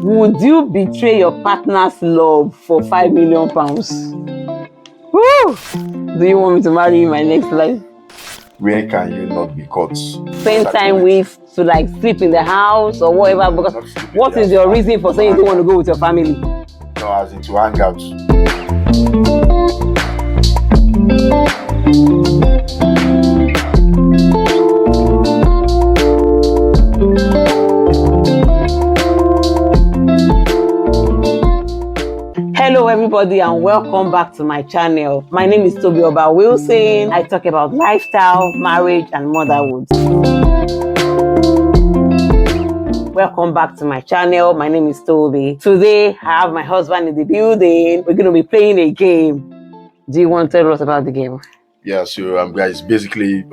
Would you betray your partner's love for £5 million? Woo! Do you want me to marry you in my next life? Where can you not be caught? Spend time with, to like sleep in the house or whatever. Because what is your reason for saying you don't want to go with your family? No, as in to hang out. Hello everybody and welcome back to my channel. My name is Toby Oba Wilson. I talk about lifestyle, marriage and motherhood. Welcome back to my channel. My name is Toby. Today I have my husband in the building. We're going to be playing a game. Do you want to tell us about the game? Yeah, so guys, basically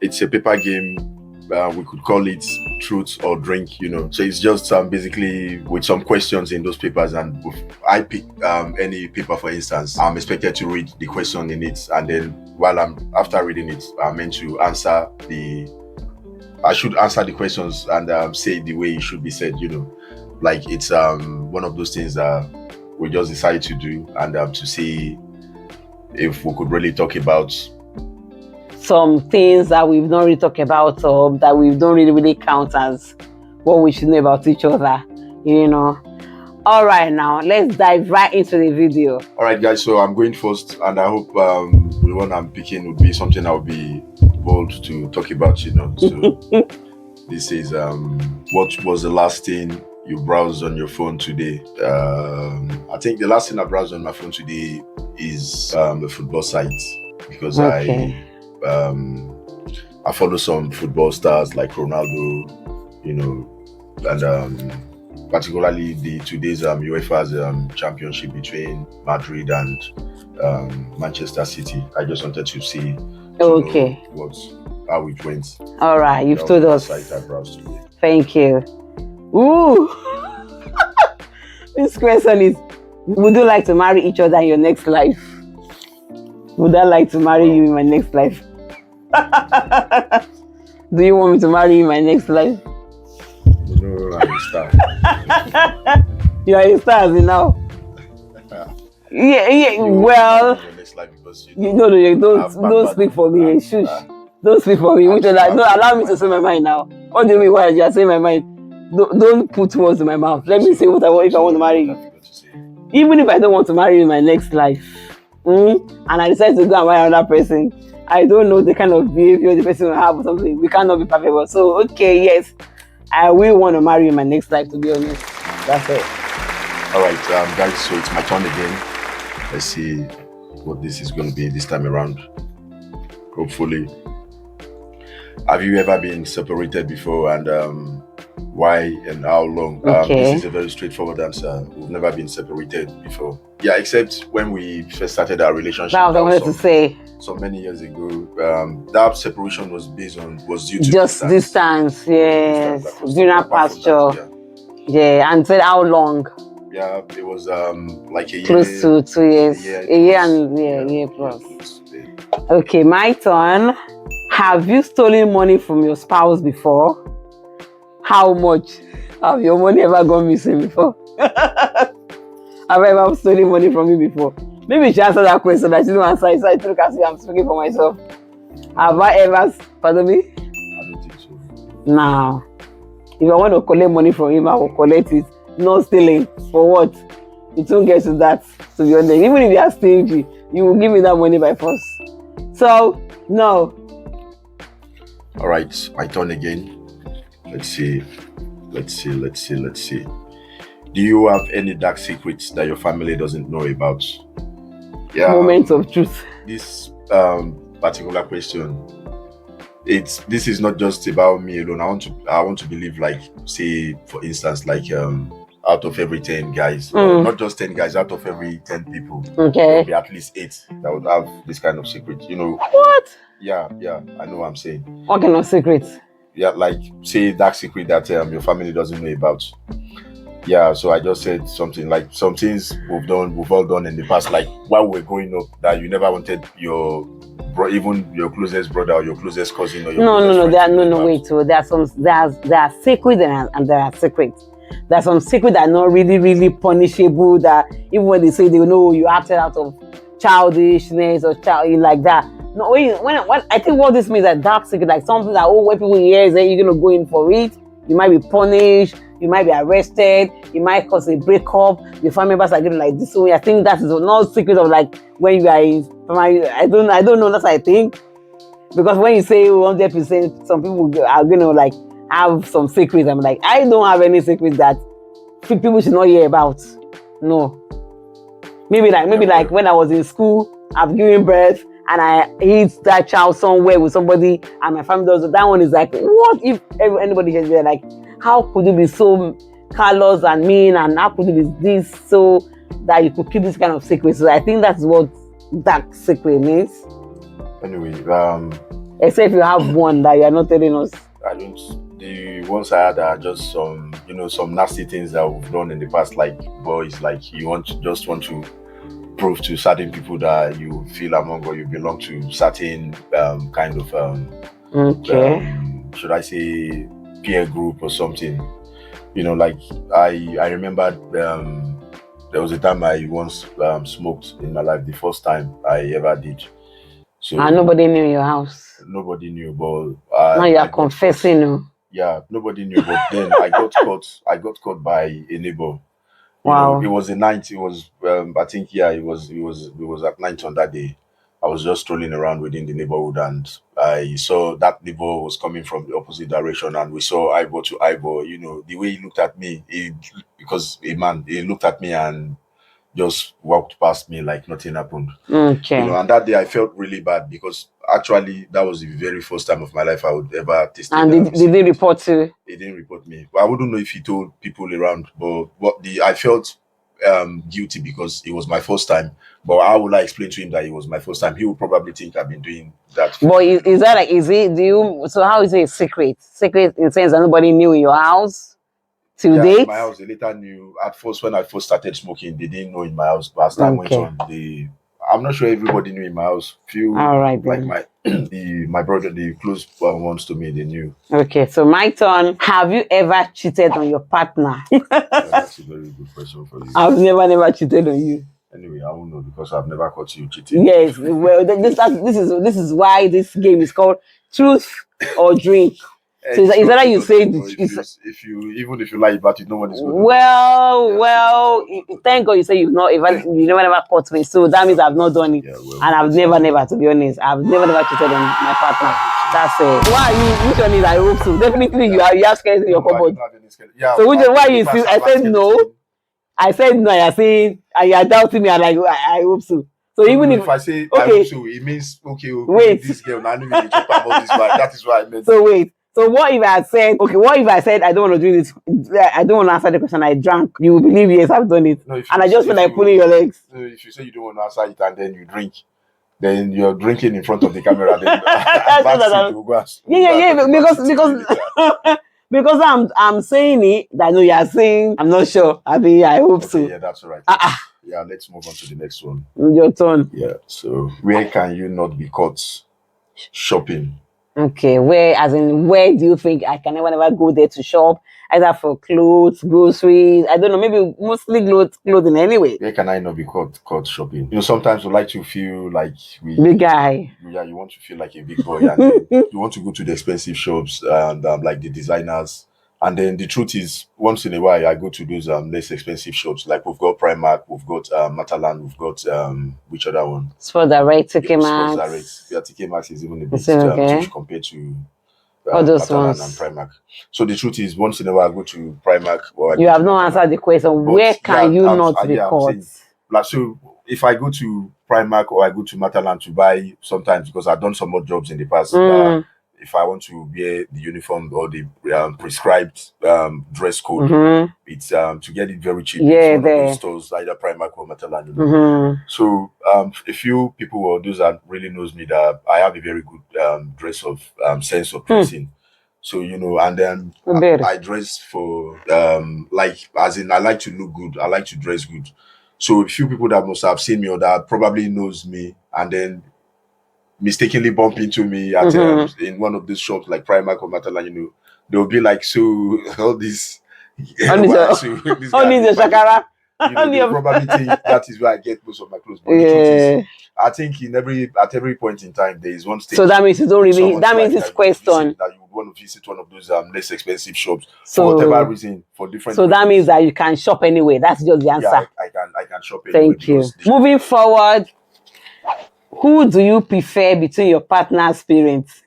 it's a paper game. We could call it truth or drink, you know. So it's just basically with some questions in those papers, and if I pick any paper, for instance, I'm expected to read the question in it, and then while after reading it, I'm meant to answer I should answer the questions and say it the way it should be said, you know. Like it's one of those things that we just decided to do, and to see if we could really talk about some things that we've not really talked about, or that we don't really count as what we should know about each other, you know. All right, now let's dive right into the video. All right, guys, so I'm going first, and I hope the one I'm picking would be something I'll be bold to talk about, you know. So this is what was the last thing you browsed on your phone today? I think the last thing I browsed on my phone today is the football site, because I follow some football stars like Ronaldo, you know, and particularly today's UEFA's championship between Madrid and Manchester City. I just wanted to see how it went. All right, you've told us. Site I browsed today. Thank you. Ooh, this question is: would you like to marry each other in your next life? Would I like to marry you in my next life? Do you want me to marry you in my next life? No, I'm a star. You are a star as in now. Yeah. Well, don't speak for me. Shush. Don't speak for me. Don't allow me to say my mind now. What do you mean? Why you are saying my mind? Don't put words in my mouth. Let me say what I want if I want to marry you. Even if I don't want to marry you in my next life, and I decide to go and marry another person, I don't know the kind of behavior the person will have or something. We cannot be perfect. So, okay, yes, I will want to marry you in my next life, to be honest. That's it. All right, guys, so it's my turn again. Let's see what this is going to be this time around. Hopefully. Have you ever been separated before, and why and how long? This is a very straightforward answer. We've never been separated before. Yeah, except when we first started our relationship. That was what I wanted to say. So many years ago, that separation was due to just distance. Yes, greener pasture. Yeah, and said how long? Yeah, it was like a year. Close to 2 years. A year plus. Okay, my turn. Have you stolen money from your spouse before? How much have your money ever gone missing before? Have I ever stolen money from you before? Maybe you should answer that question. I shouldn't answer it. So I look as if I'm speaking for myself. Have I ever, pardon me? I don't think so. Now, if I want to collect money from him, I will collect it. Not stealing. For what? It won't get to that, to be honest. Even if you are stingy, you will give me that money by force. So, no. All right, my turn again. Let's see. Do you have any dark secrets that your family doesn't know about? Yeah. Moments of truth. This particular question, this is not just about me alone. I want to believe, like, say for instance, like out of every 10 guys, not just 10 guys, out of every 10 people, there will be at least 8 that would have this kind of secret, you know. What? Yeah, I know what I'm saying. What kind of secrets? Yeah, like say dark secret that your family doesn't know about. Yeah, so I just said something like some things we've all done in the past, like while we're growing up, that you never wanted even your closest brother or your closest cousin or your no. There are no. Wait. So there are secrets and there are secrets. there's some secret that are not really, really punishable, that even when they say they know you acted out of childishness or child like that. No, when I think what this means that dark secret, like something that when people hear, then you're gonna go in for it. You might be punished, you might be arrested, you might cause a breakup, your family members are getting like this. So I think that is not secret of like when you are in primary. I don't know, that's what I think. Because when you say 100%, some people are gonna like have some secrets. I'm like, I don't have any secrets that people should not hear about. No. Maybe like when I was in school, I've given birth and I hit that child somewhere with somebody and my family does it. That one is like, what if anybody just there? Like, how could you be so callous and mean, and how could you be this so that you could keep this kind of secret? So I think that's what dark secret means. Anyway, except you have one that you are not telling us. I don't. The ones I had are just some, some nasty things that we've done in the past, like boys, like you want to prove to certain people that you feel among or you belong to certain kind of should I say peer group or something. Like I remember there was a time I once smoked in my life, the first time I ever did. So and nobody knew in your house. Nobody knew, but now you are confessing. No? Yeah, nobody knew, but then I got caught. I got caught by a neighbor. Wow. It was a night. It was I think it was at night on that day. I was just strolling around within the neighborhood and I saw that neighbor was coming from the opposite direction and we saw eyeball to eyeball. The way he looked at me, because a man, he looked at me and just walked past me like nothing happened. Okay. And that day I felt really bad because actually that was the very first time of my life I would ever taste it. And did they report you? He didn't report me. But I wouldn't know if he told people around. But I felt guilty because it was my first time. But how would I explain to him that it was my first time? He would probably think I've been doing that. But is that like, so how is it a secret? Secret in the sense that nobody knew in your house? Till date? In my house, they later knew. At first, when I first started smoking, they didn't know in my house. But as time went on, I'm not sure everybody knew in my house. All right, like my brother, the close ones to me, they knew. Okay, so my turn. Have you ever cheated on your partner? That's a very good question for you. I've never cheated on you. Anyway, I won't know because I've never caught you cheating. Yes, well, this is why this game is called Truth or Drink. So is that you say if you lie about it, no one is going to well, thank God you say you never caught me. So that means I've not done it. And I've never, to be honest, I've never cheated on my partner. That's it. Why are you? Which one is I hope so? Definitely you have scared in your cupboard. Yeah, so which one? Why you still? I said no. I said no. You're saying and you're doubting me. I'm like I hope so. So even if I say I hope so, it means okay. Wait. This girl, I knew we talk about this, but that is what I meant. So wait. So what if I said, okay, what if I said I don't want to do this? I don't want to answer the question. I drank. You will believe yes, I've done it. No, and I just feel like pulling your legs. No, if you say you don't want to answer it and then you drink, then you're drinking in front of the camera. Then because I'm saying it. I know you're saying. I'm not sure. I hope so. Yeah, that's all right. Yeah, let's move on to the next one. Your turn. Yeah. So where can you not be caught shopping? Okay, where do you think I can never go there to shop? Either for clothes, groceries, I don't know, maybe mostly clothing anyway. Where can I not be caught shopping? Sometimes we like to feel like big guy. Yeah, you want to feel like a big boy and you want to go to the expensive shops and like the designers. And then the truth is, once in a while, I go to those less expensive shops. Like we've got Primark, we've got Marital, we've got which other one? Sports Direct, TK Maxx. Yeah, TK Maxx is even a bit cheap compared to all those Marital ones and Primark. So the truth is, once in a while, I go to Primark. Or you have not answered the question. Where can you not be caught? Like so, if I go to Primark or I go to Marital to buy sometimes because I've done some more jobs in the past. If I want to wear the uniform or the prescribed dress code, it's to get it very cheap. Yeah, it's one of those stores, either Primark or Marital. So a few people or those that really knows me that I have a very good dress of sense of dressing. So and then I dress for like as in I like to look good. I like to dress good. So a few people that must have seen me or that probably knows me and then mistakenly bump into me at in one of these shops like Primark or Marital, they'll be like, so all these Only Why? your, So this guy only is your my shakara. you know, Only they'll your, probably think that is where I get most of my clothes. But the truth yeah. is, I think at every point in time there is one stage. So that means you don't in really. someone's That means life this that you would question. visit, that you would want to visit one of those less expensive shops So for whatever reason, for different. So that reasons. means that you can shop anyway. That's just the answer. Yeah, I can shop anywhere. Thank you. Moving forward, who do you prefer between your partner's parents?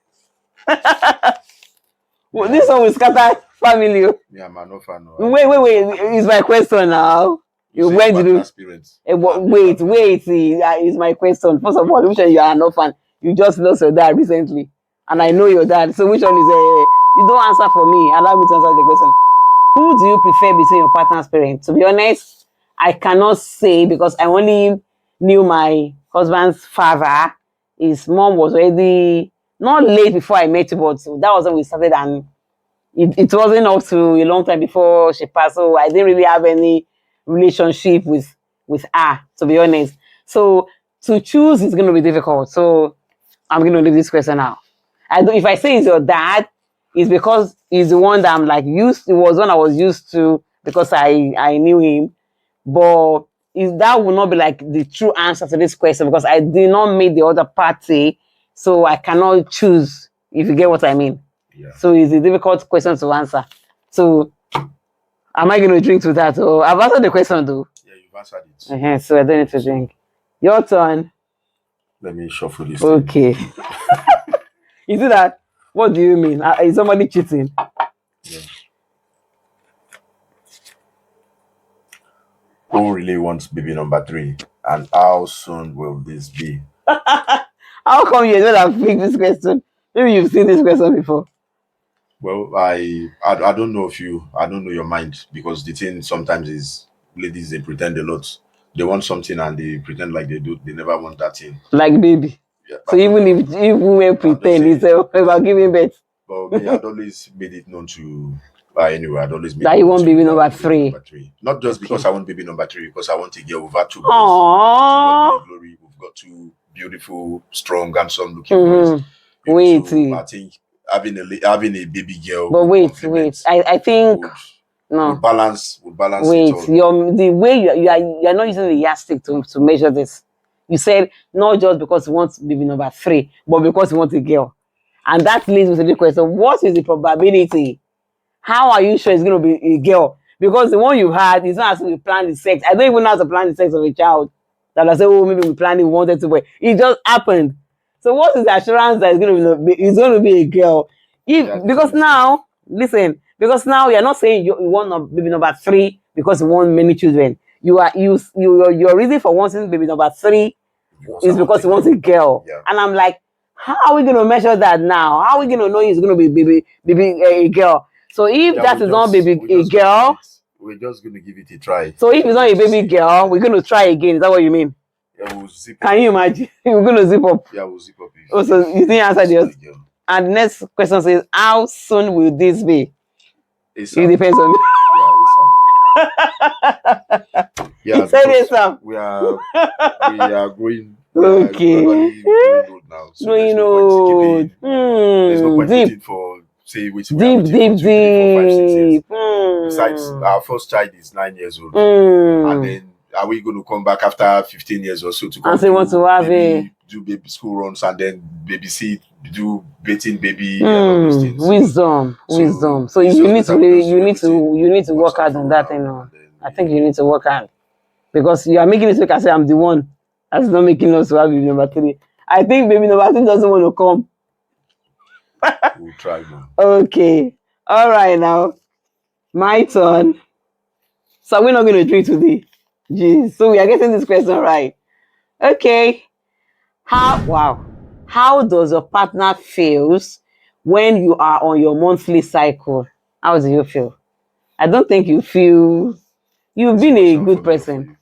Well, this one will scatter family. Yeah, I'm an orphan. Wait. It's my question now. Where did you? Parents. Wait. It's my question. First of all, which one you are an orphan? You just lost your dad recently, and I know your dad. So which one is a? You don't answer for me. Allow me to answer the question. Who do you prefer between your partner's parents? To be honest, I cannot say because I only knew my husband's father. His mom was already not late before I met you, but that was when we started, and it wasn't up to a long time before she passed. So I didn't really have any relationship with her, to be honest. So to choose is going to be difficult. So I'm going to leave this question out. If I say it's your dad, it's because he's the one that I'm like used. It was one I was used to because I knew him. But that will not be like the true answer to this question because I did not meet the other party, so I cannot choose. If you get what I mean. Yeah. So it's a difficult question to answer. So am I going to drink to that? Or I've answered the question though. Yeah, you've answered it. So I don't need to drink. Your turn. Let me shuffle this. Okay. Is it that? What do you mean? Is somebody cheating? Yeah. Who really wants baby number 3? And how soon will this be? How come you know that I've picked this question? Maybe you've seen this question before. Well, I don't know I don't know your mind because the thing sometimes is ladies they pretend a lot. They want something and they pretend like they never want that thing. Like baby. Yeah, so even women pretend it's about giving birth. But me, I'd always made it known to anyway, I'd always made that it you known want to baby you number that three. Number 3. Not just because I want baby number 3, because I want to get over 2 boys. Aww. Glory, we've got 2 beautiful, strong, handsome looking boys. Wait. So I think having a baby girl. But wait. I think no. Would balance wait, it all. The way you're not using the yardstick to measure this. You said not just because you want baby number 3, but because you want a girl. And that leads me to the question, what is the probability? How are you sure it's going to be a girl? Because the one you had is not as we plan the sex. I don't even know how to plan the sex of a child. That I say, oh, maybe we planned it, we wanted to, but it just happened. So what is the assurance that it's going to be a girl? Because now, listen, because now you're not saying you want baby number 3 because you want many children. Your reason for wanting baby number 3 is because you want a girl. Yeah. And I'm like, how are we going to measure that now? How are we going to know it's going to be a girl? So if that is not a girl, we're just going to give it a try. So if it's not a baby girl, we're going to try again. Is that what you mean? Yeah, we'll zip Can you imagine? We're going to zip up. Yeah, we'll zip up. Oh, so you didn't answer yours. And the next question says, how soon will this be? It depends on me. Yeah, said ASAP. We are growing. Okay. Growing old now. So growing old. There's no point waiting for deep. Besides, our first child is 9 years old, and then are we going to come back after 15 years or so to come do baby school runs and then babysit, do bathing baby, and all those things. Wisdom. So you need to work hard on that thing. I think you need to work hard because you are making it look as if I'm the one that's not making us to have baby number 3. I think baby number 3 doesn't want to come. We'll try now. Okay. All right now. My turn. So we're not going to drink today. Jeez. So we are getting this question right. Okay. How does your partner feels when you are on your monthly cycle? How do you feel? I don't think you feel you've been a good person.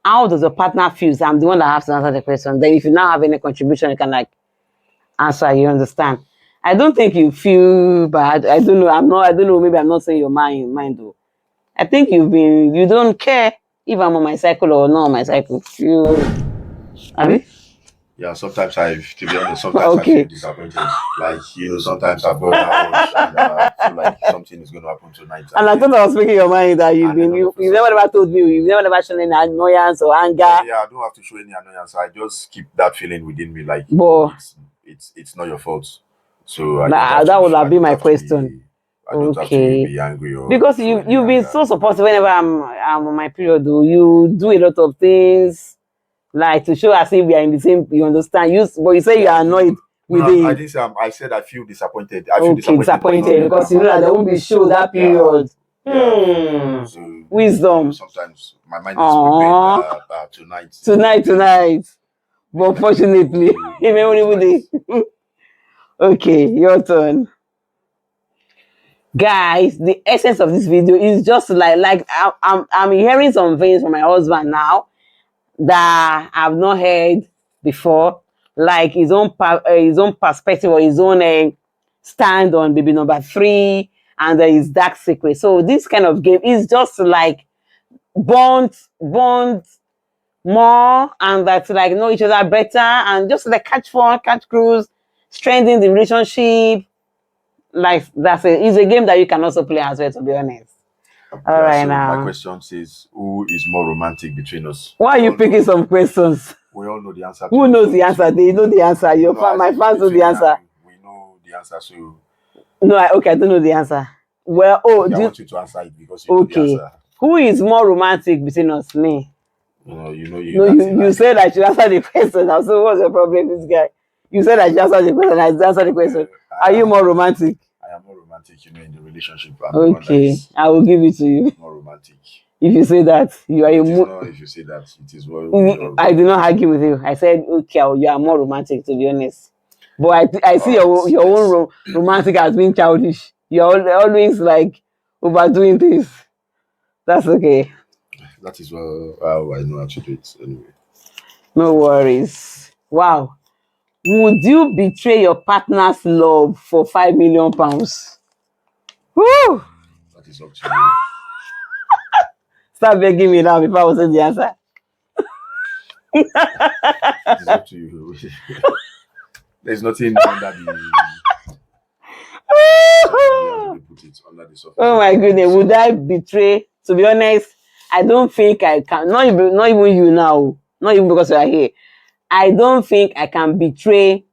How does your partner feels? I'm the one that has to answer the question. Then if you now have any contribution, you can like answer, you understand. I don't think you feel bad. I don't know. I don't know. Maybe I'm not saying your mind though. I think you don't care if I'm on my cycle or not on my cycle. Abi? Yeah, sometimes to be honest, sometimes I Okay. feel disappointed. Like, sometimes I've got that urge and I feel like something is going to happen tonight. And I thought I was speaking your mind that And then all of a you've never sudden- ever told me, you've never shown any annoyance or anger. Yeah, I don't have to show any annoyance. I just keep that feeling within me, like, But it's not your fault. So I don't that have to. would have I been don't my have to question. I don't have to Okay. be angry or Because show any you've been anger. so supportive whenever I'm on my period, though. You do a lot of things like to show as if we are in the same. You understand? But you say you are annoyed with No, I it. didn't say I said I feel disappointed. I feel Okay, disappointed because you know that there won't be show that period. Yeah. So, Wisdom. sometimes my mind is prepared tonight. Tonight. But unfortunately, okay, your turn. Guys, the essence of this video is just like I'm hearing some things from my husband now that I've not heard before, like his own perspective or his own stand on baby number 3 and his dark secret. So this kind of game is just like bond more, and that like know each other better and just like catch fun, catch cruise, strengthen the relationship. Like it's a game that you can also play as well, to be honest. All right, so now my question says, who is more romantic between us? Why are you picking some questions? We all know the answer. Who knows the answer? They know the answer. My fans know the answer. We know the answer, so no. I don't know the answer. Well, I want you to answer it because you know the answer. Who is more romantic between us? Me. You said I should answer the question. Now, so what's the problem, this guy? You said I should answer the question. I answer the question. Are you more romantic? I am more romantic, in the relationship. Okay, I will give it to you. More romantic. If you say that, you are if you say that, it is more. I did not argue with you. I said, okay, you are more romantic, to be honest. But I see your own romantic as being childish. You're always like overdoing things. That's okay. That is how I know how to do it anyway. No worries. Wow. Would you betray your partner's love for £5 million? Woo! That is up to you. Start begging me now before I will say the answer. It is up to you. There's nothing under the. Put it under the surface. Oh my goodness, would I betray? To be honest, I don't think I can. Not even you now. Not even because you are here. I don't think I can betray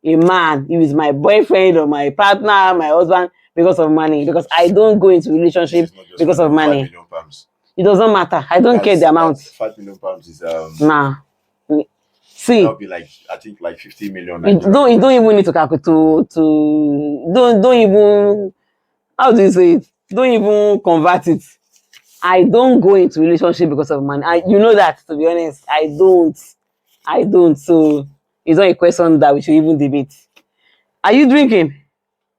a man if he's my boyfriend or my partner, my husband, because of money. Because I don't go into relationship because of money. £5 million. It doesn't matter. I don't care the amount. £5 million is Nah. See, that would be like, I think, like 50 million. You don't even need to calculate don't even, how do you say it? Don't even convert it. I don't go into relationship because of money. You know that, to be honest. I don't. So it's not a question that we should even debate. Are you drinking?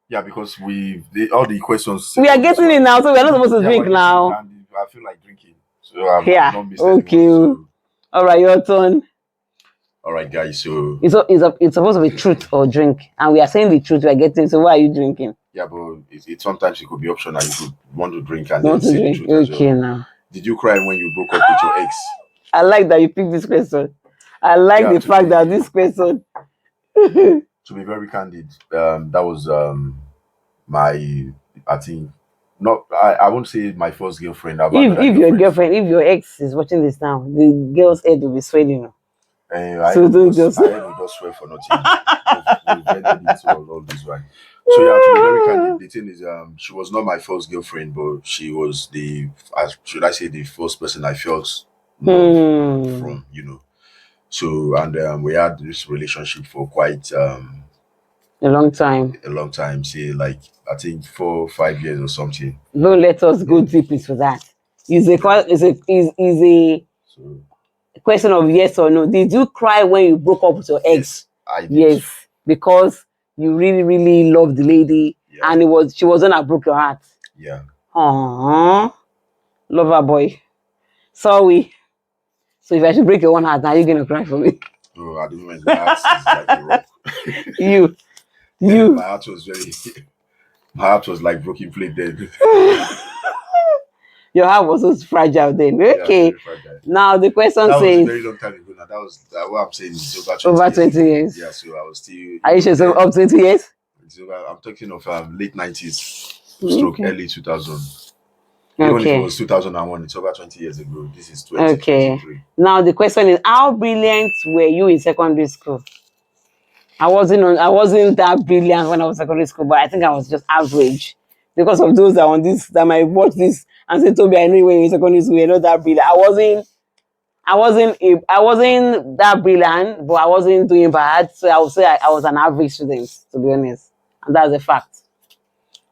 Yeah, because all the questions. We are getting it now, so we're not supposed to drink now. I feel like drinking. So I'm not missed okay. Anyone, so. All right, your turn. All right, guys. So it's supposed to be truth or drink, and we are saying the truth. We are getting. So why are you drinking? Yeah, but sometimes it could be optional. You could want to drink and then say the truth as well. Now. Did you cry when you broke up with your ex? I like that you picked this question. I like the fact that this question. To be very candid, that was I think, not, I won't say my first girlfriend. If your ex is watching this now, the girl's head will be swelling. So don't just. I will just swear for nothing. We've ended it all this way. So yeah, to be very candid, the thing is, she was not my first girlfriend, but she was the first person I felt love from, So, and we had this relationship for quite a long time. Say like, I think 4 or 5 years or something. Don't let us go deep into that. Is a question of yes or no. Did you cry when you broke up with your ex? Yes, I did. Yes, because you really, really loved the lady, and she wasn't that broke your heart. Yeah. Aww, lover boy. Sorry. So if I should break your one heart, now you're gonna cry for me. Oh, at the moment, my heart is like a rock. You. My heart was like broken plate dead. Your heart was so fragile then. Yeah, Okay. very fragile. Now the question That was a says very long time ago. Now that was what I'm saying is over 20 over years 20 ago. years. Yeah, so I was still. Are you sure so up 20 years? I'm talking of late 90s, stroke Okay. early 2000. Even if it Okay. was 2001, it's over 20 years ago. This is 2023. Okay. Now the question is, how brilliant were you in secondary school? I wasn't that brilliant when I was in secondary school, but I think I was just average. Because of those that on this that might watch this and say, Toby, I know you when you're in secondary school, you're not that brilliant. I wasn't that brilliant, but I wasn't doing bad. So I would say I was an average student, to be honest. And that's a fact.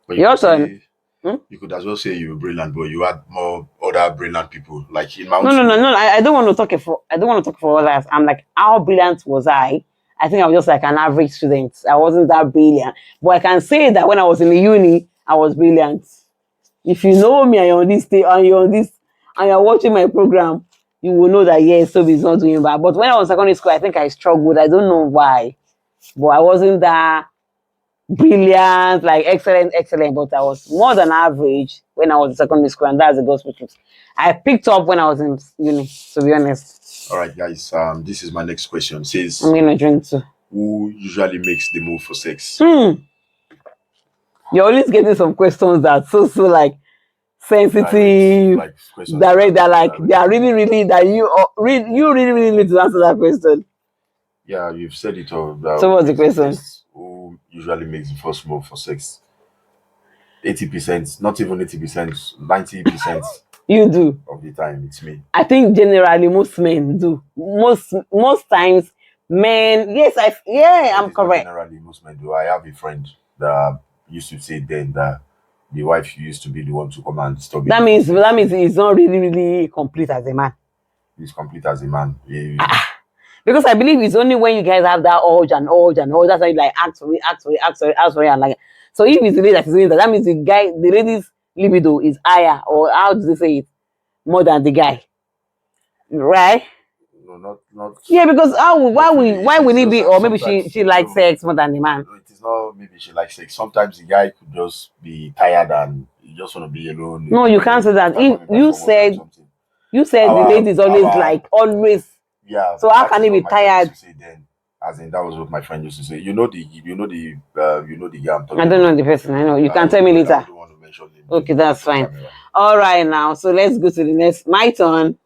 But Your turn. You could as well say you were brilliant, but you had more other brilliant people. Like in Mount No. I don't want to talk for others. I'm like, how brilliant was I? I think I was just like an average student. I wasn't that brilliant. But I can say that when I was in the uni, I was brilliant. If you know me and you're on this and you're watching my program, you will know that yes, Toby is not doing bad. But when I was in secondary school, I think I struggled. I don't know why. But I wasn't that brilliant, like excellent, but I was more than average when I was in secondary school, and that's the gospel truth. I picked up when I was in uni, to be honest. All right, guys. This is my next question. It says, I'm gonna drink too. who usually makes the move for sex? You're always getting some questions that so like sensitive, like direct. They are really that you really need to answer that question. Yeah, you've said it all. So what's the question? Who usually makes the first move for sex? 80%, not even 80%, 90%. You do. Of the time, it's me. I think generally most men do. Most times, men. Yes, I'm correct. Generally, most men do. I have a friend that used to say then that the wife used to be the one to come and stop it. That means he's not really complete as a man. He's complete as a man. Because I believe it's only when you guys have that urge, that's why you like ask for it, and like. So if it's the lady that is doing that, that means the lady's libido is higher, or how do they say it, more than the guy, right? No, not. Yeah, because why will it be? Or maybe she likes sex more than the man. No, it is not. Maybe she likes sex. Sometimes the guy could just be tired and he just want to be alone. No, you can't say that. If you said the lady is always. Yeah. So how can he be tired? Then, as in that was what my friend used to say. You know the guy I'm talking I don't know the person. I know. You can tell me later. I don't want to mention him. Okay, that's fine. All right, now. So let's go to the next. My turn.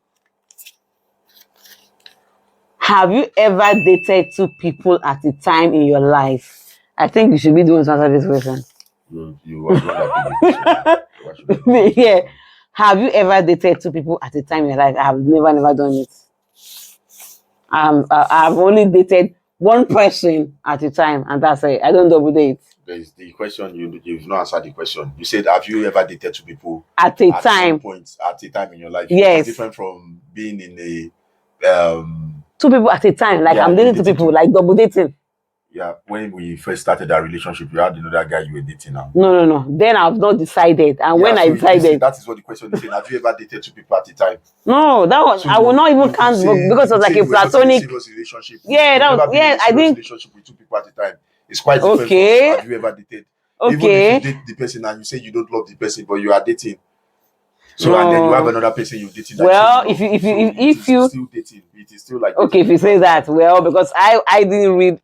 Have you ever dated two people at a time in your life? I think you should be doing to answer this question. Yeah. Have you ever dated two people at a time in your life? I have never done it. I've only dated one person at a time, and that's it. I don't double date. There's the question you've not answered the question. You said, have you ever dated two people at a time in your life? Yes. It's different from being in a two people at a time. Like I'm dating two people, like double dating. Yeah, when we first started our relationship, you had another guy you were dating now. No. Then I've not decided. And when I decided, that is what the question is saying. Have you ever dated two people at a time? No, that was I will not even count because it was like a platonic relationship. Yeah, that was I think relationship with two people at a time. It's quite different. Okay. From have you ever dated? Okay. Even if you date the person and you say you don't love the person, but you are dating. So and then you have another person you're dating. Well, if you still dating, it is still like okay. If you say that, well, because I didn't read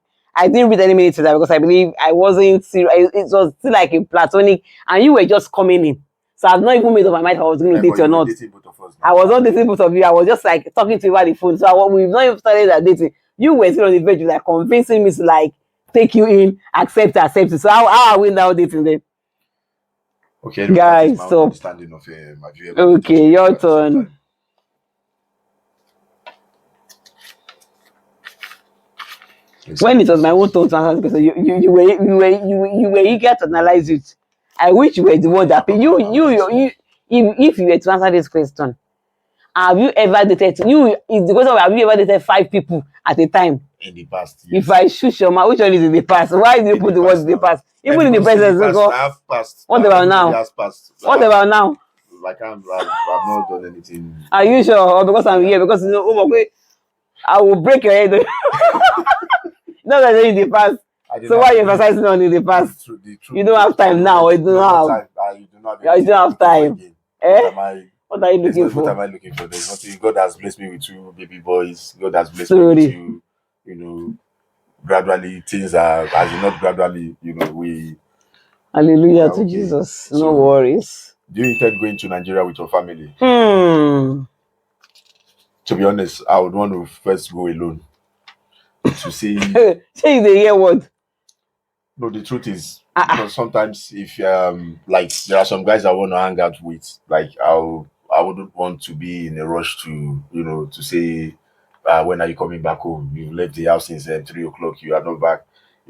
any minute to that because I believe I wasn't serious. It was still like a platonic, and you were just coming in. So I've not even made up my mind if I was going to date or not. I was not dating both of you. I was just like talking to you over the phone. So we've not even started that dating. You were still on the verge, like convincing me to like take you in, accept it. So how are we now dating then? Okay, guys, so okay, your turn. When it was my own turn to answer because you were eager to analyze it. I wish you were the one that if you were to answer this question, have you ever dated? Is the question have you ever dated 5 people at a time? In the past, yes. If I shoot your mouth, which one is in the past? Why do you put the words in the past? Even in the present, I have passed. What about now? What about now? Like I've not done anything. Are you sure? Or because I'm here? Because you know, I will break your head. Not that in the past. So why are you emphasizing on in the past? You don't have time now. You don't have time. Eh? What are you looking What for? am I looking for? There's nothing. God has blessed me with 2 baby boys. God has blessed me with you. You know, gradually things are, as in not gradually. You know, we Hallelujah are to okay. Jesus. No So, worries. do you intend going to Nigeria with your family? Hmm. To be honest, I would want to first go alone to see. Say the hear what? No, the truth is, Ah, sometimes if like there are some guys I want to hang out with, like I wouldn't want to be in a rush to to say, when are you coming back home? You left the house since 3 o'clock, you are not back,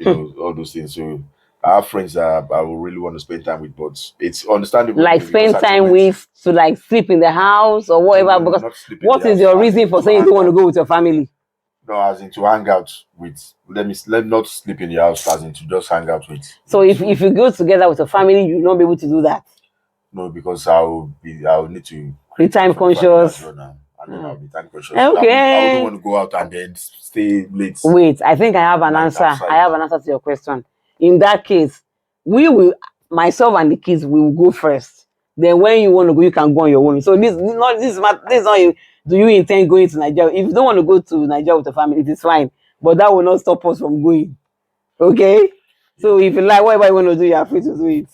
all those things. So I have friends that I would really want to spend time with, but it's understandable, like because spend at the time moment, with to like sleep in the house or no, whatever. no, no, Because not sleep in the what is house, your as reason in for to saying you hang don't want to out. go with your family? No, as in to hang out with. Let not sleep in the house, as in to just hang out with. So if you go together with your family, you will not be able to do that. No, because I'll need to Be create time time for the family as conscious. well now, and then I'll be time conscious. I wouldn't Okay. want to go out and then stay late Wait, I think I have an night answer. I outside. have an answer to your question. In that case, we will, myself and the kids, we will go first. Then when you want to go, you can go on your own. So this is not a, do you intend going to Nigeria? If you don't want to go to Nigeria with the family, it is fine. But that will not stop us from going. Okay? So if you like whatever you want to do, you are free to do it.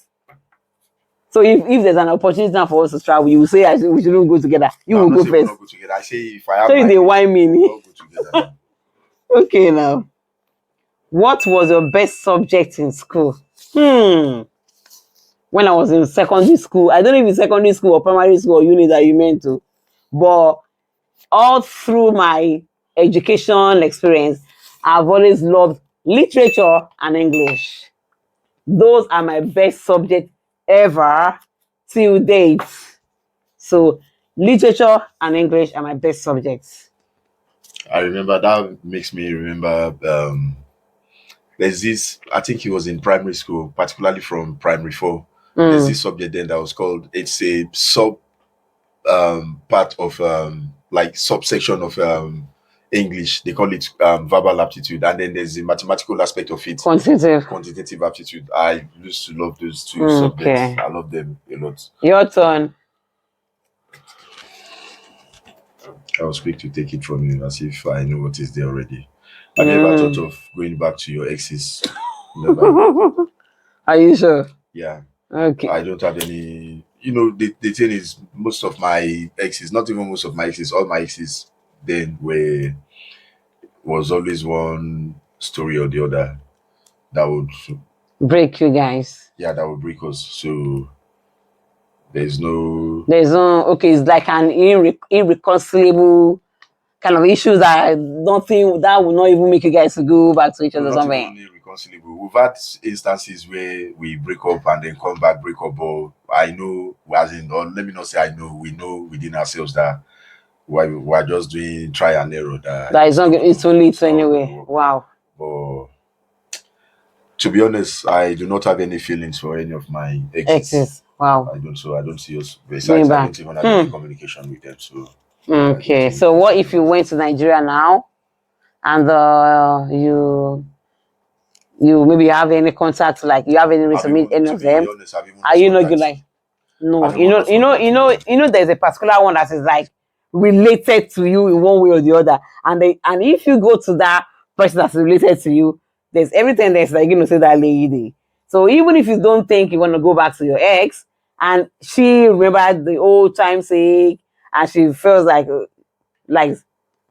So if there's an opportunity now for us to travel, you will say we shouldn't go together. You No, I'm will not go saying we'll first. not go together. I say if I have So if my they way, whine me. we'll all go together now. Okay now. What was your best subject in school? When I was in secondary school, I don't know if it's secondary school or primary school or uni that you meant to, but all through my education experience, I've always loved literature and English. Those are my best subjects ever till date. So literature and English are my best subjects. I remember that makes me remember. There's this. I think it was in primary school, particularly from primary 4. There's Mm. this subject then that was called. It's a sub part of like subsection of English. They call it verbal aptitude, and then there's the mathematical aspect of it, Quantitative. quantitative aptitude. I used to love those 2 subjects. Okay. I love them a lot. Your turn. I was quick to take it from you as if I know what is there already. Have you ever thought Mm. of going back to your exes? Never. Are you sure? Yeah. Okay. I don't have any. The thing is, most of my exes, not even most of my exes, all my exes then was always one story or the other that would, Break you guys. yeah, that would break us. So there's no. There's no, okay, it's like an irreconcilable kind of issues that nothing that will not even make you guys to go back to each No, other or not something. even irreconcilable. We've had instances where we break up and then come back, break up. But I know, as in, or let me not say I know within ourselves that we're just doing try and error. That is not, it's only it anyway. Work. Wow. But to be honest, I do not have any feelings for any of my exes. Exes. Wow. I don't. So I don't see us. Going Besides, I back. don't even have any communication with them. So I don't Okay. think So it's what if you relevant. went to Nigeria now and you maybe have any contact, like you have any reason to meet any To of be them? honest, I've even Are lost you not good contact. like no, I've even lost contact with them. there's a particular one that is like related to you in one way or the other. And if you go to that person that's related to you, there's everything that's like say that lady. So even if you don't think you want to go back to your ex and she remembered the old time sake and she feels like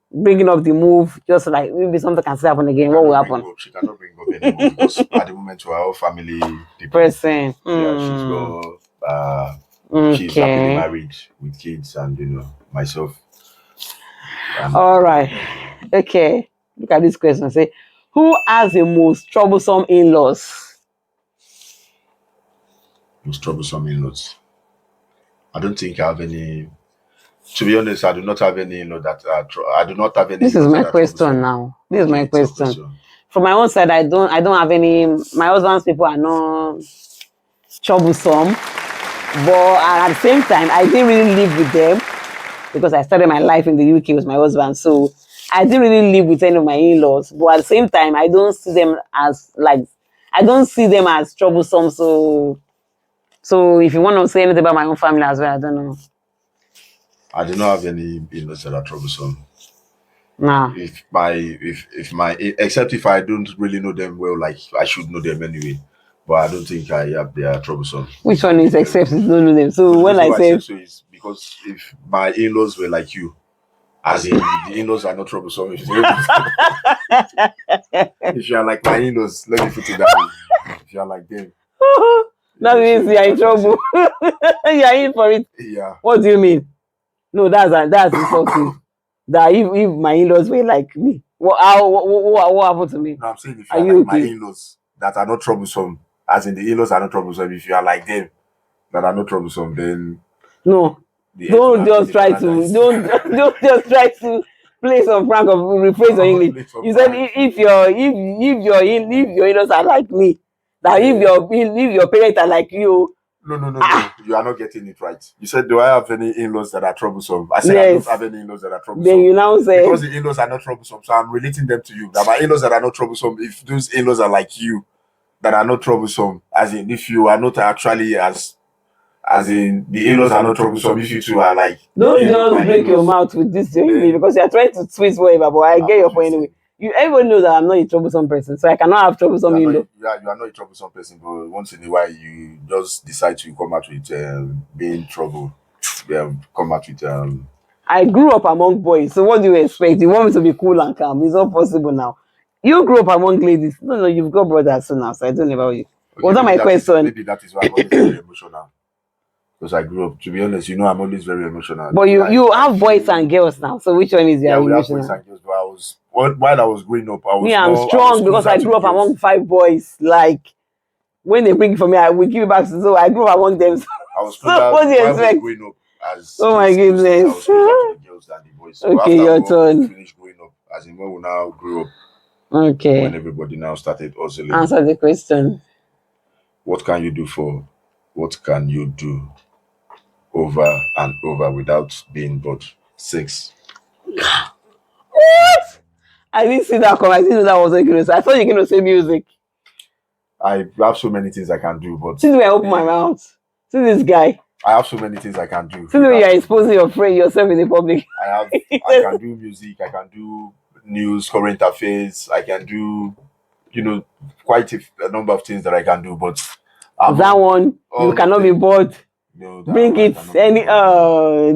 bringing up the move, just like maybe something can still happen again. What will happen? She cannot bring up any more because at the moment we're all family people. Person. Yeah, she's happily Okay. married with kids, and myself. All right. Okay. Look at this question. Say, who has the most troublesome in-laws? Most troublesome in-laws. I don't think I have any. To be honest, I do not have any in-law that I do not have any This is in-laws my that are question troublesome. now. This is Okay, my it's your question. From my own side, I don't have any. My husband's people are not troublesome, but at the same time, I didn't really live with them because I started my life in the UK with my husband. So I didn't really live with any of my in-laws. But at the same time, I don't see them as troublesome. So if you want to say anything about my own family as well, I don't know. I do not have any in-laws that are troublesome. Nah. If my except if I don't really know them well, like I should know them anyway. But I don't think they are troublesome. Which one is except you don't know them? So But the when reason I why say said so is because if my in-laws were like you, as in the in-laws are not troublesome. If you are like my in-laws, let me put it that way. If you are like them, that means you are in trouble. You are in for it. Yeah. What do you mean? No, that's insulting. That if my in-laws were like me, what happened to me? No, I'm saying if Are you are you like my okay? in-laws that are not troublesome, as in the in-laws are not troublesome, if you are like them that are not troublesome, then No, the end don't will just be try in to paradise. don't just try to play some prank of rephrase your English. Play some You said prank. if your in-laws are like me, that Yeah. if your parents are like you. No. You are not getting it right. You said, do I have any in-laws that are troublesome? I said, Yes. I don't have any in-laws that are troublesome. Then you now say because the in-laws are not troublesome, so I'm relating them to you. That my in-laws that are not troublesome, if those in-laws are like you, that are not troublesome, as in if you are not actually as in the in-laws are not troublesome, if you two are like don't just break your mouth with this English because you are trying to twist whatever. But I get your point anyway. Everyone knows that I'm not a troublesome person, so I cannot have troublesome in-law. You are not a troublesome person, but once in a while you just decide to come out with being trouble. Come out with I grew up among boys, so what do you expect? You want me to be cool and calm? It's not possible now. You grew up among ladies. No, you've got brothers so now, so I don't know about you. okay, Was that my question? Maybe that is why I'm always very emotional. Because I grew up, to be honest, I'm always very emotional. But you have boys and girls now, so which one is your emotional? We have boys and girls, but while I was growing up, I'm strong because I grew up among 5 boys. Like when they bring it for me, I will give it back. So I grew up among them. So, I was closer, what do you expect? Growing up as oh my goodness. I was closer to the girls than the boys. So okay, your turn. Finished growing up, as in when we now grew up. Okay. When everybody now started hustling. Answer the question. What can you do over and over without being bored? 6. What? I didn't see that come. I didn't know that was going to say. I thought you were going to say music. I have so many things I can do, but since I open my mouth, see this guy. I have so many things I can do. Since you are exposing yourself in the public. I can do music, I can do news, current affairs, I can do, quite a number of things that I can do, but that one you cannot be bored. No, bring it any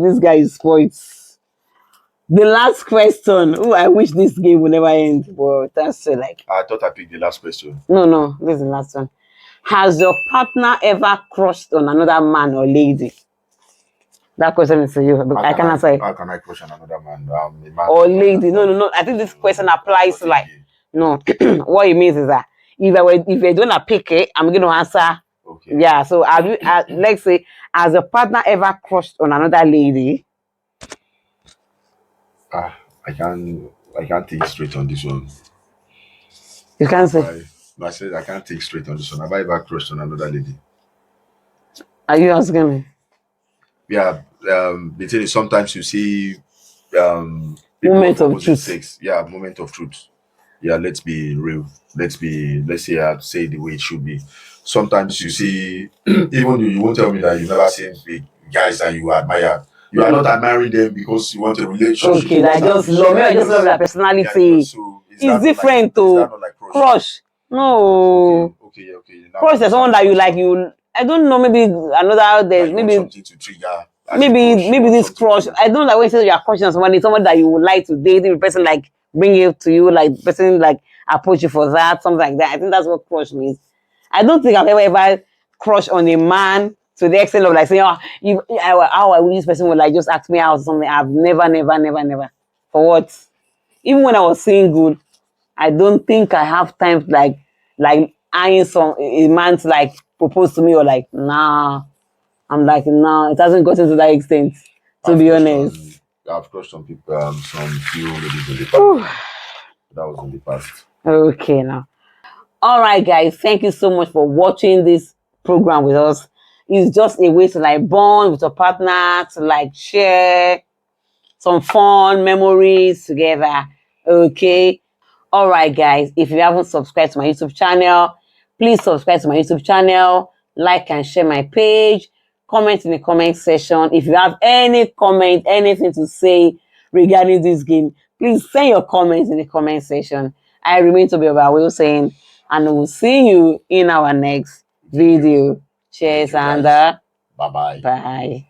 this guy is sports. The last question. Oh, I wish this game would never end, but that's like I thought I picked the last question. No, this is the last one. Has your partner ever crushed on another man or lady? That question is to you. I can answer it. How can I crush on another man? A man or lady? No. I think this question applies to like no. What it means is that if you're doing a pick it, I'm going to answer. Okay. Yeah. So have you? Let's say, has your partner ever crushed on another lady? I can't think straight on this one. You can't say. I said I can't think straight on this one. Have I ever crushed on another lady? Are you asking me? Yeah. The thing is, sometimes you see moment of truth. Sex. Yeah, moment of truth. Yeah, let's be real. Let's say I say the way it should be. Sometimes you see, even you won't tell me that you've never seen big guys that you admire. You are not admiring them because you want a relationship. Okay, I just love their personality. So it's different to crush. No. Okay. Crush is someone that you like. I don't know. Maybe another. There's maybe something to trigger. Maybe this crush. I don't like when you say you're crushing on somebody. Someone that you would like to date. The person like bring it to you. Like person like approach you for that. Something like that. I think that's what crush means. I don't think I've ever crushed on a man to the extent of like saying, how I wish this person would like just ask me out or something. I've never. For what? Even when I was single, I don't think I have time to like eyeing a man to like propose to me or like nah. I'm like nah. It hasn't gotten to that extent. To be honest, I've crushed on people, some few ladies in the past. That was in the past. Okay, now. All right, guys. Thank you so much for watching this program with us. It's just a way to like bond with your partner, to like share some fun memories together. Okay. All right, guys. If you haven't subscribed to my YouTube channel, please subscribe to my YouTube channel, like and share my page. comment in the comment section. If you have any comment, anything to say regarding this game, please send your comments in the comment section. I remain to be about saying, and we'll see you in our next video. Cheers and bye bye. bye.